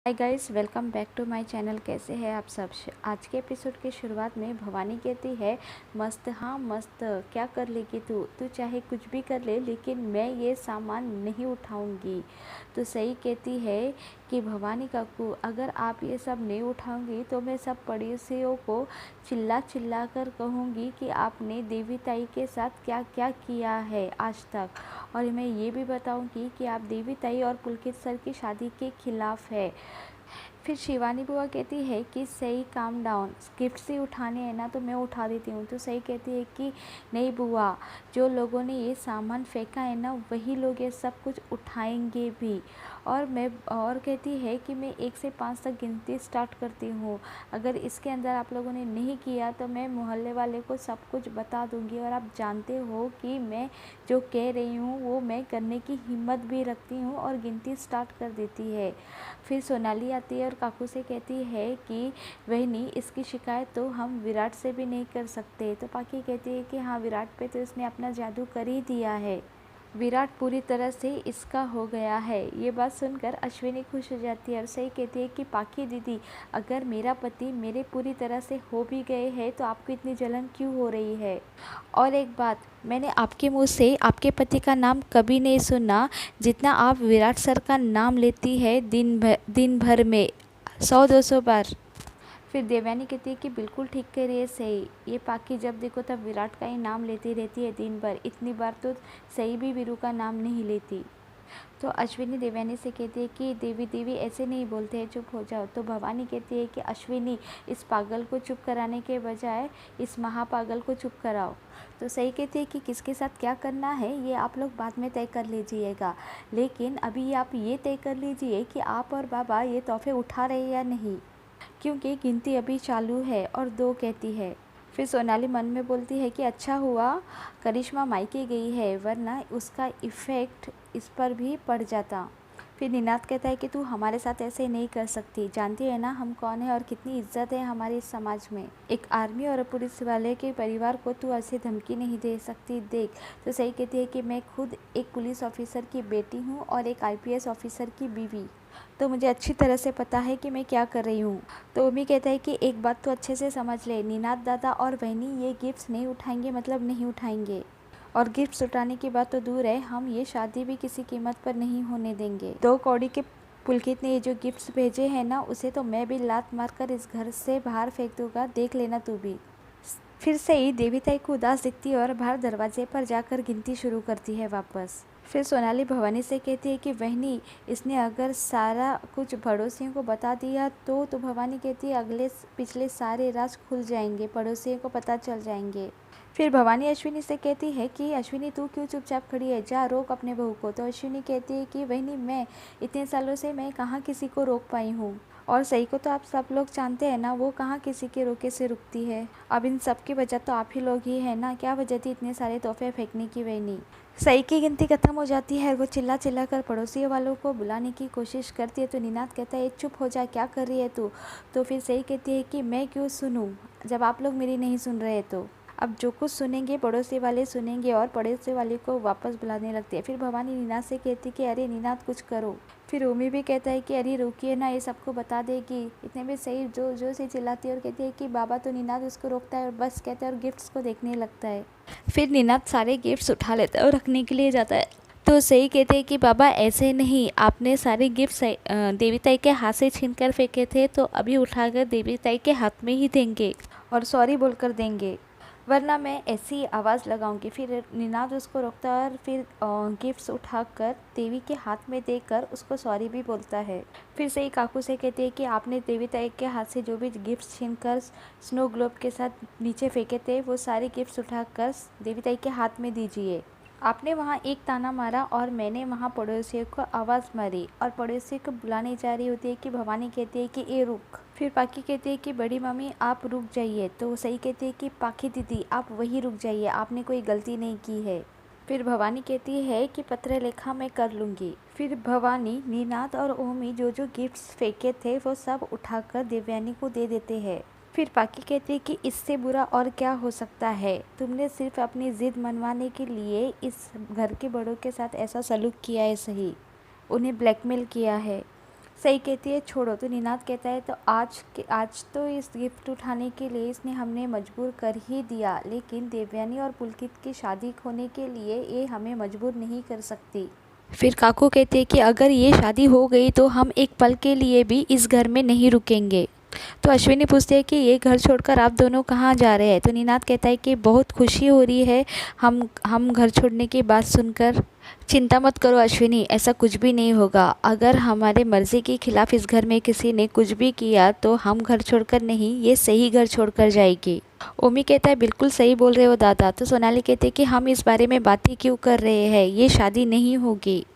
Hi guys, welcome back to my channel. कैसे हैं आप सब। आज के एपिसोड की शुरुआत में भवानी कहती है, मस्त, हाँ मस्त, क्या कर लेगी तू तू चाहे कुछ भी कर ले, लेकिन मैं ये सामान नहीं उठाऊंगी। तो सही कहती है कि भवानी काकू, अगर आप ये सब नहीं उठाऊंगी तो मैं सब पड़ोसियों को चिल्ला चिल्ला कर कहूँगी कि आपने देवी ताई के साथ क्या क्या किया है आज तक। और मैं ये भी बताऊंगी कि आप देवी ताई और पुलकित सर की शादी के खिलाफ है। फिर शिवानी बुआ कहती है कि सही, काम डाउन, गिफ्ट ही उठाने हैं ना तो मैं उठा देती हूँ। तो सही कहती है कि नहीं बुआ, जो लोगों ने ये सामान फेंका है ना वही लोग ये सब कुछ उठाएंगे भी। और कहती है कि मैं 1 से 5 तक गिनती स्टार्ट करती हूँ। अगर इसके अंदर आप लोगों ने नहीं किया तो मैं मोहल्ले वाले को सब कुछ बता दूँगी। और आप जानते हो कि मैं जो कह रही हूँ वो मैं करने की हिम्मत भी रखती हूँ। और गिनती स्टार्ट कर देती है। फिर सोनाली आती है और काकू से कहती है कि बहनी, इसकी शिकायत तो हम विराट से भी नहीं कर सकते। तो पाकी कहती है कि हाँ, विराट पे तो इसने अपना जादू कर ही दिया है, विराट पूरी तरह से इसका हो गया है। ये बात सुनकर अश्विनी खुश हो जाती है और सही कहती है कि पाकी दीदी, अगर मेरा पति मेरे पूरी तरह से हो भी गए हैं तो आपको इतनी जलन क्यों हो रही है। और एक बात, मैंने आपके मुंह से आपके पति का नाम कभी नहीं सुना जितना आप विराट सर का नाम लेती है दिन भर में 100-200 बार। फिर देवयानी कहती है कि बिल्कुल ठीक कह रही है सही, ये पाकी जब देखो तब विराट का ही नाम लेती रहती है दिन भर। इतनी बार तो सही भी वीरू का नाम नहीं लेती। तो अश्विनी देवयानी से कहती है कि देवी देवी ऐसे नहीं बोलते हैं, चुप हो जाओ। तो भवानी कहती है कि अश्विनी, इस पागल को चुप कराने के बजाय इस महापागल को चुप कराओ। तो सही कहती है कि किसके साथ क्या करना है ये आप लोग बाद में तय कर लीजिएगा, लेकिन अभी आप ये तय कर लीजिए कि आप और बाबा ये तोहफे उठा रहे हैं या नहीं, क्योंकि गिनती अभी चालू है। और 2 कहती है। फिर सोनाली मन में बोलती है कि अच्छा हुआ करिश्मा मायके गई है, वरना उसका इफ़ेक्ट इस पर भी पड़ जाता। फिर निनाद कहता है कि तू हमारे साथ ऐसे नहीं कर सकती, जानती है ना हम कौन है और कितनी इज्जत है हमारे इस समाज में। एक आर्मी और पुलिस वाले के परिवार को तू ऐसे धमकी नहीं दे सकती, देख। तो सही कहती है कि मैं खुद एक पुलिस ऑफिसर की बेटी हूँ और एक IPS ऑफिसर की बीवी, तो मुझे अच्छी तरह से पता है कि मैं क्या कर रही हूँ। तो उमी कहता है कि एक बात तो अच्छे से समझ ले, निनाद दादा और बहनी ये गिफ्ट्स नहीं उठाएंगे मतलब नहीं उठाएंगे। और गिफ्ट्स उठाने की बात तो दूर है, हम ये शादी भी किसी कीमत पर नहीं होने देंगे। 2 कौड़ी के पुलकित ने ये जो गिफ्ट्स भेजे हैं ना, उसे तो मैं भी लात मारकर इस घर से बाहर फेंक दूंगा, देख लेना तू भी। फिर से ही देवीताई को उदास दिखती है और बाहर दरवाजे पर जाकर गिनती शुरू करती है वापस। फिर सोनाली भवानी से कहती है कि बहनी, इसने अगर सारा कुछ पड़ोसियों को बता दिया तो भवानी कहती है अगले पिछले सारे राज खुल जाएंगे, पड़ोसियों को पता चल जाएंगे। फिर भवानी अश्विनी से कहती है कि अश्विनी तू क्यों चुपचाप खड़ी है, जा रोक अपने बहू को। तो अश्विनी कहती है कि बहनी, मैं इतने सालों से मैं कहाँ किसी को रोक पाई हूँ, और सही को तो आप सब लोग जानते हैं ना, वो कहाँ किसी के रोके से रुकती है। अब इन सब की वजह तो आप ही लोग ही है ना, क्या वजह थी इतने सारे तोहफे फेंकने की। बहनी, सही की गिनती खत्म हो जाती है, वो चिल्ला चिल्ला कर पड़ोसियों वालों को बुलाने की कोशिश करती है। तो निनाद कहता है चुप हो जा, क्या कर रही है तू। तो फिर सही कहती है कि मैं क्यों सुनूं जब आप लोग मेरी नहीं सुन रहे। तो अब जो कुछ सुनेंगे पड़ोसी वाले सुनेंगे और पड़ोसी वाले को वापस बुलाने लगती है। फिर भवानी नीनाद से कहती कि अरे नीनाद कुछ करो। फिर उमी भी कहता है कि अरे रुकिए ना, ये सबको बता देगी। इतने में सही जो जो से चिल्लाती है और कहती है कि बाबा, तो नीनाद उसको रोकता है और बस कहता है और गिफ्ट्स को देखने लगता है। फिर नीनाद सारे गिफ्ट्स उठा लेता है और रखने के लिए जाता है। तो सही कहते हैं कि बाबा ऐसे नहीं, आपने सारे गिफ्ट्स देवीताई के हाथ से छीन कर फेंके थे, तो अभी उठाकर देवीताई के हाथ में ही देंगे और सॉरी बोलकर देंगे, वरना मैं ऐसी आवाज़ लगाऊंगी। फिर निनाद उसको रोकता है और फिर गिफ्ट्स उठाकर देवी के हाथ में देकर उसको सॉरी भी बोलता है। फिर से ही काकू से कहती है कि आपने देवी ताई के हाथ से जो भी गिफ्ट्स छीनकर स्नो ग्लोब के साथ नीचे फेंके थे, वो सारे गिफ्ट्स उठाकर देवी ताई के हाथ में दीजिए। आपने वहाँ एक ताना मारा और मैंने वहाँ पड़ोसियों को आवाज़ मारी, और पड़ोसियों को बुलाने जा रही होती है कि भवानी कहती है कि ए रुक। फिर पाकी कहती है कि बड़ी मम्मी आप रुक जाइए। तो सही कहती है कि पाकी दीदी आप वहीं रुक जाइए, आपने कोई गलती नहीं की है। फिर भवानी कहती है कि पत्र लेखा मैं कर लूँगी। फिर भवानी, नीनाद और ओमी जो जो गिफ्ट्स फेंके थे वो सब उठाकर देवयानी को दे देते हैं। फिर पाकी कहती है कि इससे बुरा और क्या हो सकता है, तुमने सिर्फ अपनी ज़िद मनवाने के लिए इस घर के बड़ों के साथ ऐसा सलूक किया है, सही उन्हें ब्लैकमेल किया है। सही कहती है छोड़ो। तो निनाद कहता है तो आज तो इस गिफ्ट उठाने के लिए इसने हमने मजबूर कर ही दिया, लेकिन देवयानी और पुलकित की शादी होने के लिए ये हमें मजबूर नहीं कर सकती। फिर काकू कहते हैं कि अगर ये शादी हो गई तो हम एक पल के लिए भी इस घर में नहीं रुकेंगे। तो अश्विनी पूछते हैं कि ये घर छोड़कर आप दोनों कहाँ जा रहे हैं। तो निनाद कहता है कि बहुत खुशी हो रही है हम घर छोड़ने की बात सुनकर। चिंता मत करो अश्विनी, ऐसा कुछ भी नहीं होगा। अगर हमारे मर्जी के खिलाफ इस घर में किसी ने कुछ भी किया तो हम घर छोड़कर नहीं, ये सही घर छोड़कर जाएगी। ओमी कहता है बिल्कुल सही बोल रहे हो दादा। तो सोनाली कहते हैं कि हम इस बारे में बातें क्यों कर रहे हैं, ये शादी नहीं होगी,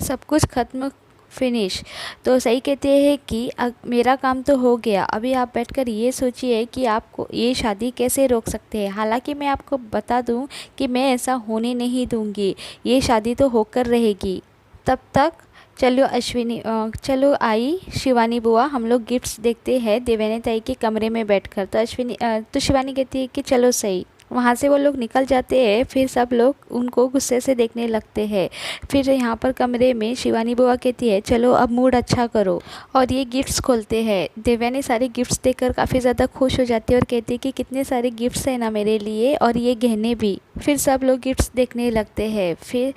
सब कुछ खत्म, फिनिश। तो सही कहते हैं कि मेरा काम तो हो गया, अभी आप बैठकर ये सोचिए कि आपको ये शादी कैसे रोक सकते हैं। हालांकि मैं आपको बता दूं कि मैं ऐसा होने नहीं दूंगी, ये शादी तो होकर रहेगी। तब तक चलो आई शिवानी बुआ, हम लोग गिफ्ट्स देखते हैं देवयानी ताई के कमरे में बैठकर। तो शिवानी कहती है कि चलो सही। वहाँ से वो लोग निकल जाते हैं। फिर सब लोग उनको गुस्से से देखने लगते हैं। फिर यहाँ पर कमरे में शिवानी बुआ कहती है चलो अब मूड अच्छा करो, और ये गिफ्ट्स खोलते हैं। देवयानी सारे गिफ्ट्स देखकर काफ़ी ज़्यादा खुश हो जाती है और कहती है कि कितने सारे गिफ्ट्स हैं ना मेरे लिए, और ये गहने भी। फिर सब लोग गिफ्ट्स देखने लगते हैं। फिर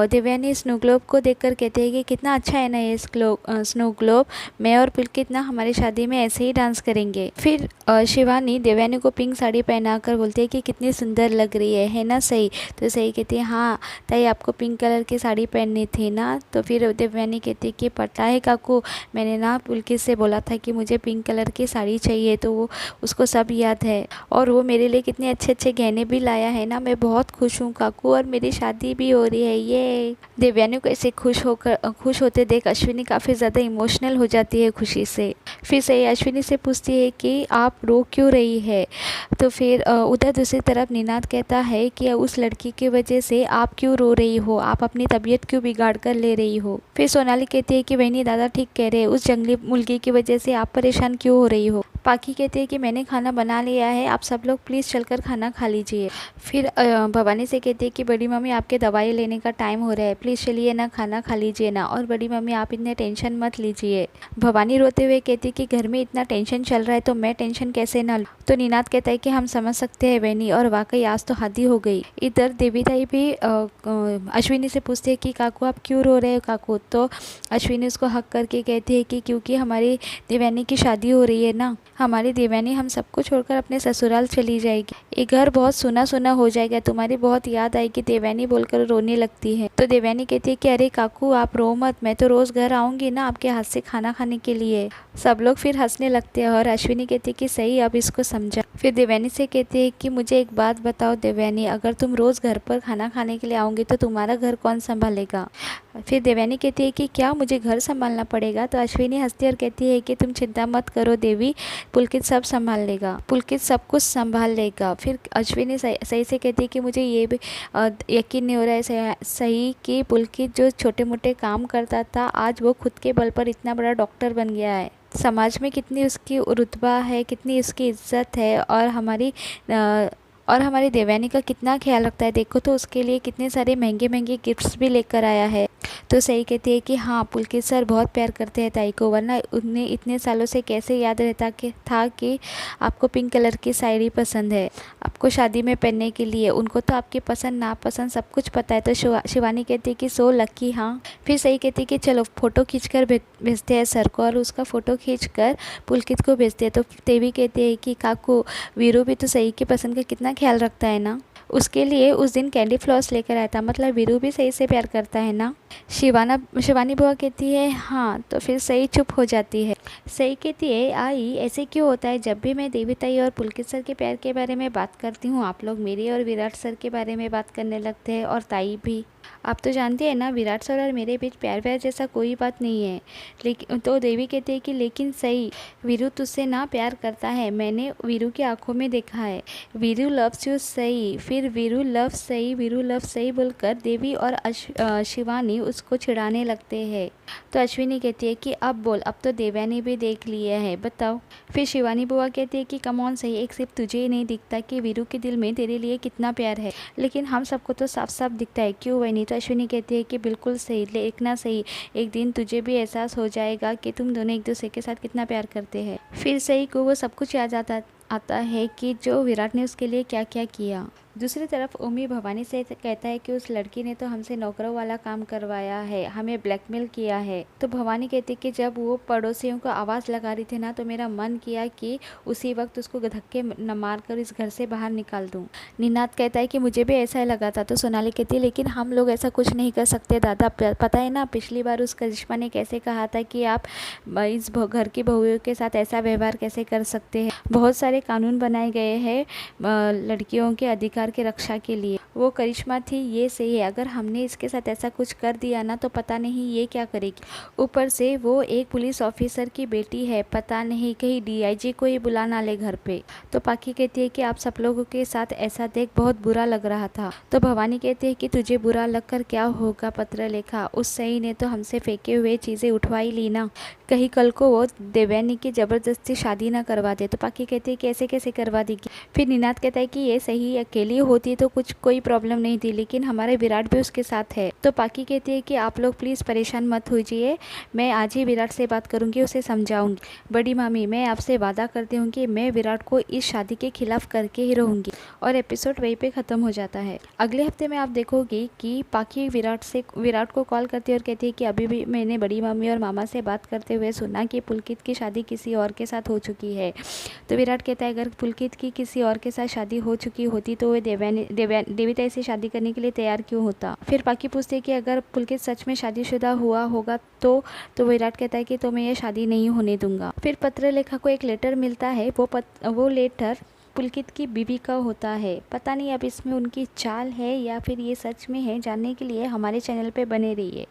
देवयानी स्नो ग्लोब को देखकर कहते हैं कि कितना अच्छा है ना ये स्नो ग्लोब, मैं और पुलकित ना हमारी शादी में ऐसे ही डांस करेंगे। फिर शिवानी देवयानी को पिंक साड़ी पहनाकर बोलती है कि कितनी सुंदर लग रही है ना सही। तो सही कहती है हाँ ताई, आपको पिंक कलर की साड़ी पहननी थी ना। तो फिर देवयानी कहती है कि पता है काकू, मैंने ना पुलकित से बोला था कि मुझे पिंक कलर की साड़ी चाहिए, तो वो उसको सब याद है, और वो मेरे लिए कितने अच्छे अच्छे गहने भी लाया है ना। मैं बहुत खुश हूँ काकू, और मेरी शादी भी हो रही है ये। देवयानी को ऐसे खुश होते देख अश्विनी काफ़ी ज़्यादा इमोशनल हो जाती है खुशी से। फिर सही अश्विनी से पूछती है कि आप रो क्यों रही है। तो फिर उधर दूसरी तरफ निनाद कहता है कि उस लड़की की वजह से आप क्यों रो रही हो, आप अपनी तबीयत क्यों बिगाड़ कर ले रही हो। फिर सोनाली कहती है कि बहनी दादा ठीक कह रहे हैं, उस जंगली मुर्गी की वजह से आप परेशान क्यों हो रही हो। पाकी कहती है कि मैंने खाना बना लिया है, आप सब लोग प्लीज़ चलकर खाना खा लीजिए। फिर भवानी से कहती है कि बड़ी मम्मी आपके दवाई लेने का टाइम हो रहा है, प्लीज़ चलिए ना, खाना खा लीजिए ना, और बड़ी मम्मी आप इतने टेंशन मत लीजिए। भवानी रोते हुए कहती है कि घर में इतना टेंशन चल रहा है तो मैं टेंशन कैसे ना लूँ। तो निनाद कहता है कि हम समझ सकते हैं बहनी, और वाकई आज तो हद ही हो गई। इधर देवी ताई भी अश्विनी से पूछते हैं कि काकू आप क्यों रो रहे हो काकू। तो अश्विनी उसको हक करके कहती है कि क्योंकि हमारी देवयानी की शादी हो रही है ना, हमारी देवयानी हम सबको छोड़कर अपने ससुराल चली जाएगी, ये घर बहुत सुना सुना हो जाएगा, तुम्हारी बहुत याद आएगी देवयानी बोलकर रोने लगती है। तो देवयानी कहती है कि अरे काकू आप रो मत, मैं तो रोज़ घर आऊँगी ना आपके हाथ से खाना खाने के लिए। सब लोग फिर हंसने लगते हैं, और अश्विनी कहती है कि सही अब इसको समझा। फिर देवयानी से कहती है कि मुझे एक बात बताओ देवयानी, अगर तुम रोज़ घर पर खाना खाने के लिए आओगे तो तुम्हारा घर कौन संभालेगा। फिर देवयानी कहती है कि क्या मुझे घर संभालना पड़ेगा। तो अश्विनी हंसती और कहती है कि तुम चिंता मत करो देवी, पुलकित सब संभाल लेगा, पुलकित सब कुछ संभाल लेगा। फिर अश्विनी सही से कहती है कि मुझे ये भी यकीन नहीं हो रहा है सही कि पुलकित जो छोटे मोटे काम करता था आज वो खुद के बल पर इतना बड़ा डॉक्टर बन गया है। समाज में कितनी उसकी रुतबा है, कितनी उसकी इज्जत है, और हमारी देवयानी का कितना ख्याल रखता है। देखो तो उसके लिए कितने सारे महंगे महंगे गिफ्ट्स भी लेकर आया है। तो सही कहती है कि हाँ पुलकित सर बहुत प्यार करते हैं ताई को, वरना उन्हें इतने सालों से कैसे याद रहता था कि आपको पिंक कलर की साड़ी पसंद है, आपको शादी में पहनने के लिए। उनको तो आपकी पसंद नापसंद सब कुछ पता है। तो शिवानी कहती है कि सो लकी। हाँ फिर सही कहती है कि चलो फ़ोटो खींचकर भेजते हैं सर को, और उसका फ़ोटो खींचकर पुलकित को भेजते हैं। तो देवी कहती है कि काकू वीरू भी तो सही की पसंद का कितना ख्याल रखता है ना, उसके लिए उस दिन कैंडी फ्लॉस लेकर आया था, मतलब वीरू भी सही से प्यार करता है ना। शिवानी बुआ कहती है हाँ। तो फिर सही चुप हो जाती है। सही कहती है आई ऐसे क्यों होता है, जब भी मैं देवी ताई और पुलकित सर के प्यार के बारे में बात करती हूँ आप लोग मेरे और विराट सर के बारे में बात करने लगते हैं, और ताई भी। आप तो जानते हैं ना विराट सर और मेरे बीच प्यार व्यार जैसा कोई बात नहीं है। लेकिन तो देवी कहती है कि लेकिन सही वीरू तुझसे ना प्यार करता है, मैंने वीरू की आंखों में देखा है, वीरू लव्स यू सही। फिर वीरू लव सही बोलकर देवी और शिवानी उसको चिढ़ाने लगते हैं। तो अश्विनी कहती है कि अब बोल, अब तो देवयानी भी देख लिया है, बताओ। फिर शिवानी बुआ कहती है कि कम ऑन सही, एक सिर्फ तुझे ही नहीं दिखता कि वीरू के दिल में तेरे लिए कितना प्यार है, लेकिन हम सबको तो साफ साफ दिखता है, क्यों कोई नहीं। तो अश्विनी कहती है कि बिल्कुल सही, लेकिन सही, एक दिन तुझे भी एहसास हो जाएगा कि तुम दोनों एक दूसरे के साथ कितना प्यार करते हैं। फिर सही को वो सब कुछ याद आता है कि जो विराट ने उसके लिए क्या क्या किया। दूसरी तरफ ओमी भवानी से कहता है कि उस लड़की ने तो हमसे नौकरों वाला काम करवाया है, हमें ब्लैकमेल किया है। तो भवानी कहती है कि जब वो पड़ोसियों को आवाज़ लगा रही थी ना, तो मेरा मन किया कि उसी वक्त उसको धक्के न मारकर इस घर से बाहर निकाल दूं। निनाद कहता है कि मुझे भी ऐसा लगा था। तो सोनाली कहती है लेकिन हम लोग ऐसा कुछ नहीं कर सकते दादा, पता है ना पिछली बार उस करिश्मा ने कैसे कहा था कि आप इस घर की बहुओं के साथ ऐसा व्यवहार कैसे कर सकते हैं। बहुत सारे कानून बनाए गए हैं लड़कियों के अधिकार की रक्षा के लिए। वो करिश्मा थी, ये सही है, अगर हमने इसके साथ ऐसा कुछ कर दिया ना तो पता नहीं ये क्या करेगी। ऊपर से वो एक पुलिस ऑफिसर की बेटी है, पता नहीं कहीं डीआईजी को ही बुला ना ले घर पे। तो पाखी कहती है कि आप सब लोगों के साथ ऐसा देख बहुत बुरा लग रहा था। तो भवानी कहती है कि तुझे बुरा लगकर क्या होगा पत्रलेखा, उस सही ने तो हमसे फेंके हुए चीजें उठवाई ली ना, कहीं कल को वो देवयानी की जबरदस्ती शादी ना करवा दे। तो पाखी कहती है कि ऐसे कैसे करवा देगी। फिर निनाद कहता है कि ये सही अकेली होती तो कोई प्रॉब्लम नहीं थी, लेकिन हमारे विराट भी उसके साथ है। तो पाखी कहती है कि आप लोग प्लीज़ परेशान मत होइए, मैं आज ही विराट से बात करूंगी, उसे समझाऊंगी। बड़ी मामी मैं आपसे वादा करती हूँ कि मैं विराट को इस शादी के खिलाफ करके ही रहूंगी। और एपिसोड वहीं पे ख़त्म हो जाता है। अगले हफ्ते में आप देखोगे कि पाखी विराट को कॉल करती है और कहती है कि अभी भी मैंने बड़ी मामी और मामा से बात करते हुए सुना कि पुलकित की शादी किसी और के साथ हो चुकी है। तो विराट कहता है अगर पुलकित की किसी और के साथ शादी हो चुकी होती तो वह देविता से शादी करने के लिए तैयार क्यों होता। फिर पाखी पूछती है कि अगर पुलकित सच में शादीशुदा हुआ होगा तो विराट कहता है कि तो मैं ये शादी नहीं होने दूंगा। फिर पत्रलेखा को एक लेटर मिलता है, वो लेटर पुलकित की बीवी का होता है। पता नहीं अब इसमें उनकी चाल है या फिर ये सच में है, जानने के लिए हमारे चैनल पे बने रहिए।